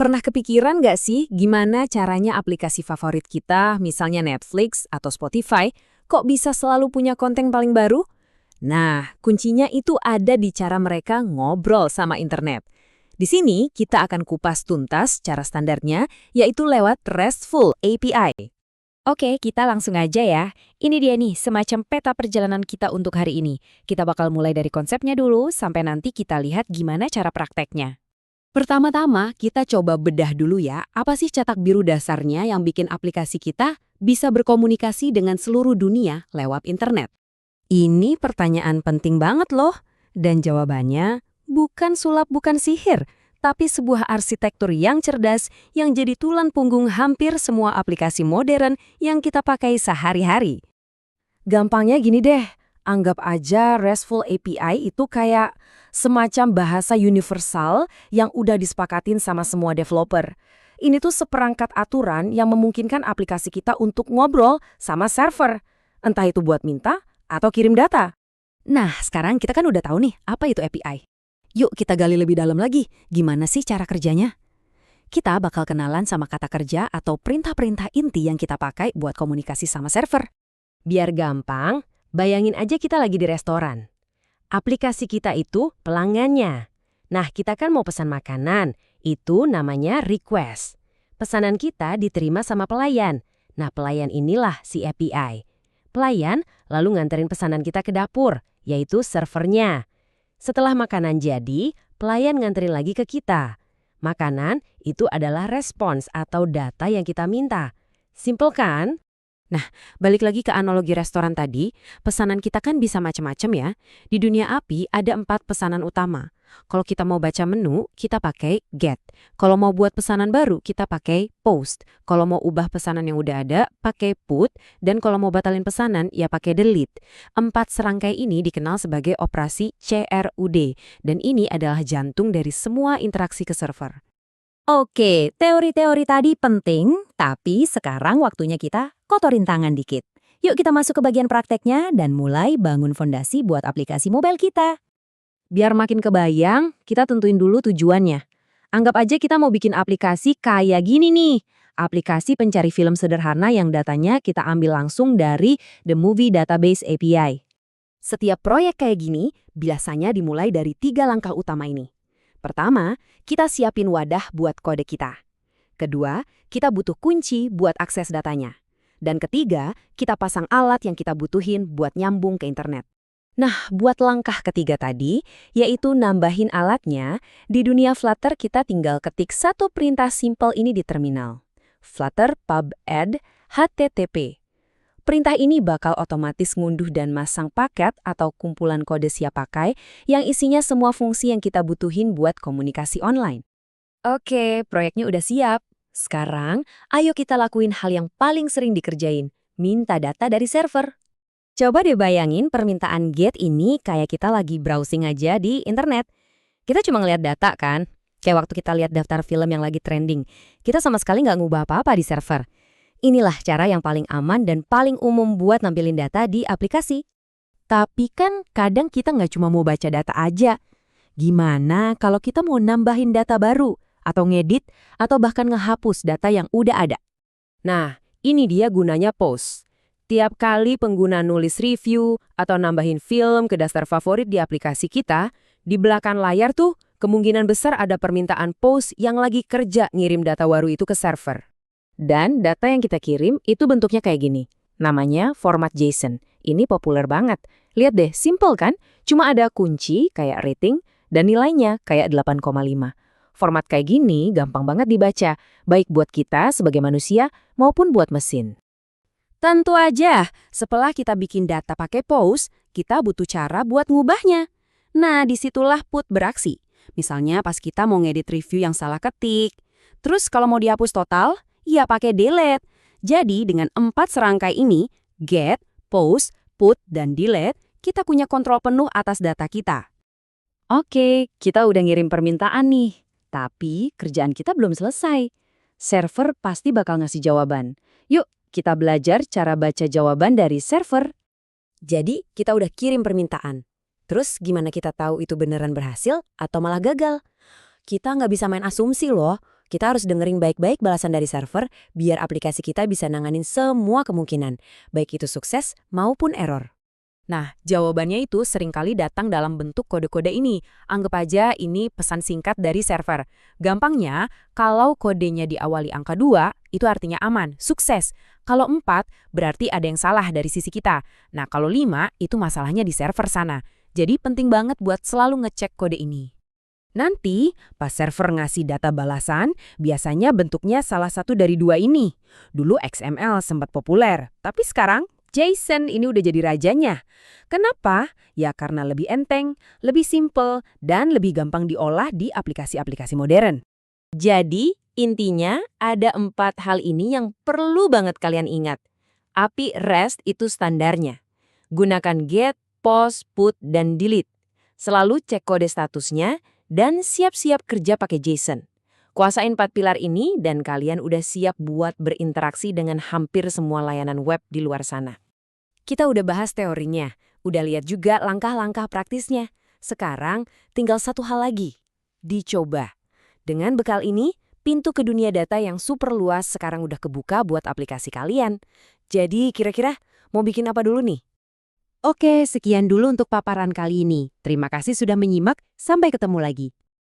Pernah kepikiran nggak sih gimana caranya aplikasi favorit kita, misalnya Netflix atau Spotify, kok bisa selalu punya konten paling baru? Nah, kuncinya itu ada di cara mereka ngobrol sama internet. Di sini kita akan kupas tuntas cara standarnya, yaitu lewat RESTful API. Oke, kita langsung aja ya. Ini dia nih, semacam peta perjalanan kita untuk hari ini. Kita bakal mulai dari konsepnya dulu, sampai nanti kita lihat gimana cara prakteknya. Pertama-tama, kita coba bedah dulu ya, apa sih cetak biru dasarnya yang bikin aplikasi kita bisa berkomunikasi dengan seluruh dunia lewat internet? Ini pertanyaan penting banget loh, dan jawabannya bukan sulap bukan sihir, tapi sebuah arsitektur yang cerdas yang jadi tulang punggung hampir semua aplikasi modern yang kita pakai sehari-hari. Gampangnya gini deh, anggap aja RESTful API itu kayak semacam bahasa universal yang udah disepakatin sama semua developer. Ini tuh seperangkat aturan yang memungkinkan aplikasi kita untuk ngobrol sama server, entah itu buat minta atau kirim data. Nah, sekarang kita kan udah tahu nih apa itu API. Yuk kita gali lebih dalam lagi, gimana sih cara kerjanya? Kita bakal kenalan sama kata kerja atau perintah-perintah inti yang kita pakai buat komunikasi sama server. Biar gampang, bayangin aja kita lagi di restoran. Aplikasi kita itu pelanggannya. Nah, kita kan mau pesan makanan, itu namanya request. Pesanan kita diterima sama pelayan. Nah, pelayan inilah si API. Pelayan lalu nganterin pesanan kita ke dapur, yaitu servernya. Setelah makanan jadi, pelayan nganterin lagi ke kita. Makanan itu adalah respons atau data yang kita minta. Simpel kan? Nah, balik lagi ke analogi restoran tadi, pesanan kita kan bisa macam-macam ya. Di dunia API ada 4 pesanan utama. Kalau kita mau baca menu, kita pakai get. Kalau mau buat pesanan baru, kita pakai post. Kalau mau ubah pesanan yang udah ada, pakai put. Dan kalau mau batalin pesanan, ya pakai delete. 4 serangkai ini dikenal sebagai operasi CRUD. Dan ini adalah jantung dari semua interaksi ke server. Oke, teori-teori tadi penting, tapi sekarang waktunya kita kotorin tangan dikit. Yuk kita masuk ke bagian prakteknya dan mulai bangun fondasi buat aplikasi mobile kita. Biar makin kebayang, kita tentuin dulu tujuannya. Anggap aja kita mau bikin aplikasi kayak gini nih. Aplikasi pencari film sederhana yang datanya kita ambil langsung dari The Movie Database API. Setiap proyek kayak gini biasanya dimulai dari 3 langkah utama ini. Pertama, kita siapin wadah buat kode kita. Kedua, kita butuh kunci buat akses datanya. Dan ketiga, kita pasang alat yang kita butuhin buat nyambung ke internet. Nah, buat langkah ketiga tadi, yaitu nambahin alatnya, di dunia Flutter kita tinggal ketik satu perintah simpel ini di terminal. Flutter pub add HTTP. Perintah ini bakal otomatis ngunduh dan masang paket atau kumpulan kode siap pakai yang isinya semua fungsi yang kita butuhin buat komunikasi online. Oke, proyeknya udah siap. Sekarang, ayo kita lakuin hal yang paling sering dikerjain, minta data dari server. Coba deh bayangin permintaan GET ini kayak kita lagi browsing aja di internet. Kita cuma ngeliat data kan? Kayak waktu kita lihat daftar film yang lagi trending. Kita sama sekali nggak ngubah apa-apa di server. Inilah cara yang paling aman dan paling umum buat nampilin data di aplikasi. Tapi kan kadang kita nggak cuma mau baca data aja. Gimana kalau kita mau nambahin data baru, atau ngedit, atau bahkan ngehapus data yang udah ada? Nah, ini dia gunanya post. Tiap kali pengguna nulis review atau nambahin film ke daftar favorit di aplikasi kita, di belakang layar tuh kemungkinan besar ada permintaan post yang lagi kerja ngirim data baru itu ke server. Dan data yang kita kirim itu bentuknya kayak gini. Namanya format JSON. Ini populer banget. Lihat deh, simple kan? Cuma ada kunci kayak rating dan nilainya kayak 8,5. Format kayak gini gampang banget dibaca, baik buat kita sebagai manusia maupun buat mesin. Tentu aja, setelah kita bikin data pakai post, kita butuh cara buat ngubahnya. Nah, disitulah put beraksi. Misalnya pas kita mau ngedit review yang salah ketik. Terus kalau mau dihapus total, ya pakai delete. Jadi dengan 4 serangkai ini, get, post, put, dan delete, kita punya kontrol penuh atas data kita. Oke, kita udah ngirim permintaan nih. Tapi kerjaan kita belum selesai. Server pasti bakal ngasih jawaban. Yuk, kita belajar cara baca jawaban dari server. Jadi, kita udah kirim permintaan. Terus gimana kita tahu itu beneran berhasil atau malah gagal? Kita nggak bisa main asumsi loh. kita harus dengerin baik-baik balasan dari server biar aplikasi kita bisa nanganin semua kemungkinan, baik itu sukses maupun error. Nah, jawabannya itu seringkali datang dalam bentuk kode-kode ini. Anggap aja ini pesan singkat dari server. Gampangnya, kalau kodenya diawali angka 2, itu artinya aman, sukses. Kalau 4, berarti ada yang salah dari sisi kita. Nah, kalau 5, itu masalahnya di server sana. Jadi penting banget buat selalu ngecek kode ini. Nanti, pas server ngasih data balasan, biasanya bentuknya salah satu dari dua ini. Dulu XML sempat populer, tapi sekarang JSON ini udah jadi rajanya. Kenapa? Ya karena lebih enteng, lebih simple, dan lebih gampang diolah di aplikasi-aplikasi modern. Jadi, intinya ada 4 hal ini yang perlu banget kalian ingat. API REST itu standarnya. Gunakan get, post, put, dan delete. Selalu cek kode statusnya, dan siap-siap kerja pakai JSON. Kuasain 4 pilar ini dan kalian udah siap buat berinteraksi dengan hampir semua layanan web di luar sana. Kita udah bahas teorinya, udah lihat juga langkah-langkah praktisnya. Sekarang tinggal satu hal lagi, dicoba. Dengan bekal ini, pintu ke dunia data yang super luas sekarang udah kebuka buat aplikasi kalian. Jadi kira-kira mau bikin apa dulu nih? Oke, sekian dulu untuk paparan kali ini. Terima kasih sudah menyimak, sampai ketemu lagi.